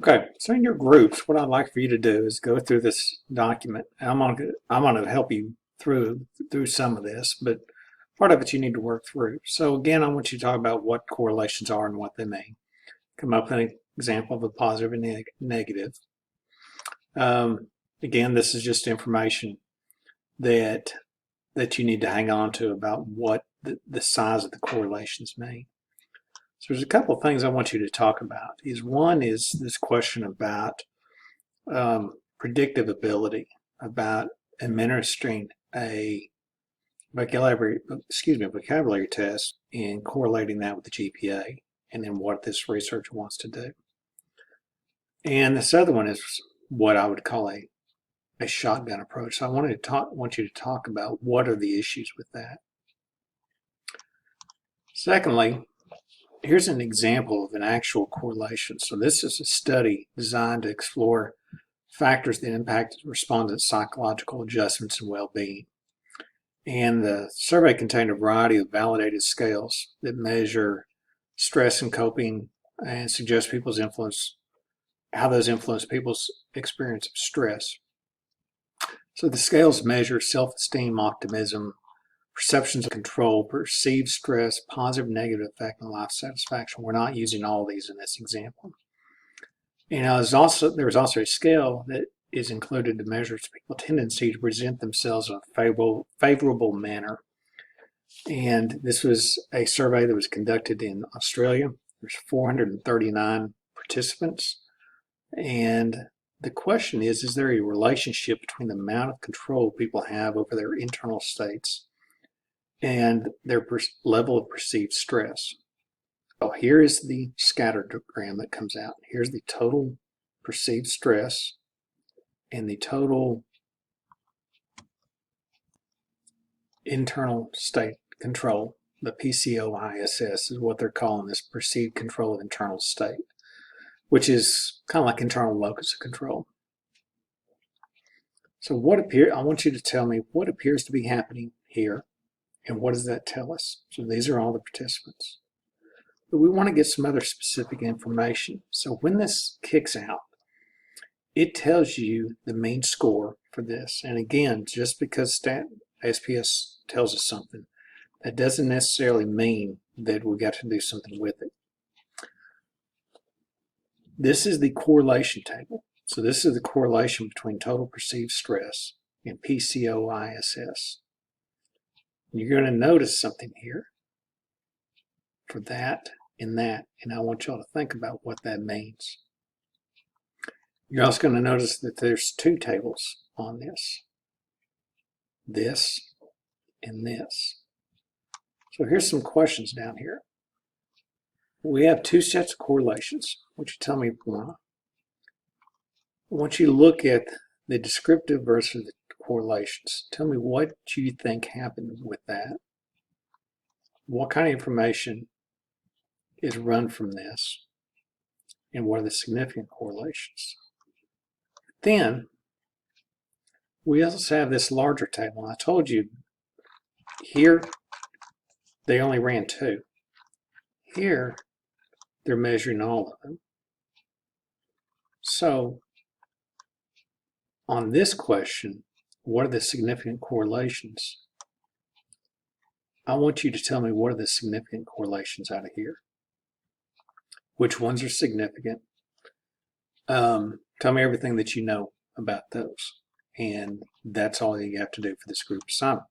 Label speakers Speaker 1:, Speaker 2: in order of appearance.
Speaker 1: Okay, so in your groups, what I'd like for you to do is go through this document. I'm gonna help you through some of this, but part of it you need to work through. So again, I want you to talk about what correlations are and what they mean. Come up with an example of a positive and negative. Again, this is just information that you need to hang on to about what the size of the correlations mean. So there's a couple of things I want you to talk about. One is this question about predictive about administering a vocabulary test and correlating that with the GPA, and then what this researcher wants to do. And this other one is what I would call a shotgun approach. So I want you to talk about what are the issues with that. Secondly, here's an example of an actual correlation. So this is a study designed to explore factors that impact respondents' psychological adjustments and well-being. And the survey contained a variety of validated scales that measure stress and coping and suggest how those influence people's experience of stress. So the scales measure self-esteem, optimism, perceptions of control, perceived stress, positive, negative effect on life satisfaction. We're not using all these in this example. And there's also a scale that is included to measure people's tendency to present themselves in a favorable manner. And this was a survey that was conducted in Australia. There's 439 participants. And the question is there a relationship between the amount of control people have over their internal states and their level of perceived stress? So here is the scattergram that comes out. Here's the total perceived stress and the total internal state control. The PCOISS is what they're calling this, perceived control of internal state, which is kind of like internal locus of control. So I want you to tell me what appears to be happening here, and what does that tell us? So these are all the participants. But we want to get some other specific information. So when this kicks out, it tells you the mean score for this. And again, just because SPS tells us something, that doesn't necessarily mean that we got to do something with it. This is the correlation table. So this is the correlation between total perceived stress and PCOISS. You're going to notice something here for that, and I want y'all to think about what that means. You're also going to notice that there's two tables on this and this. So here's some questions down here. We have two sets of correlations. I want you to tell me one. I want you to look at the descriptive versus the correlations. Tell me what you think happened with that. What kind of information is run from this, and what are the significant correlations? Then we also have this larger table. I told you here they only ran two. Here they're measuring all of them. So on this question, what are the significant correlations? I want you to tell me what are the significant correlations out of here. Which ones are significant? Tell me everything that you know about those. And that's all you have to do for this group assignment.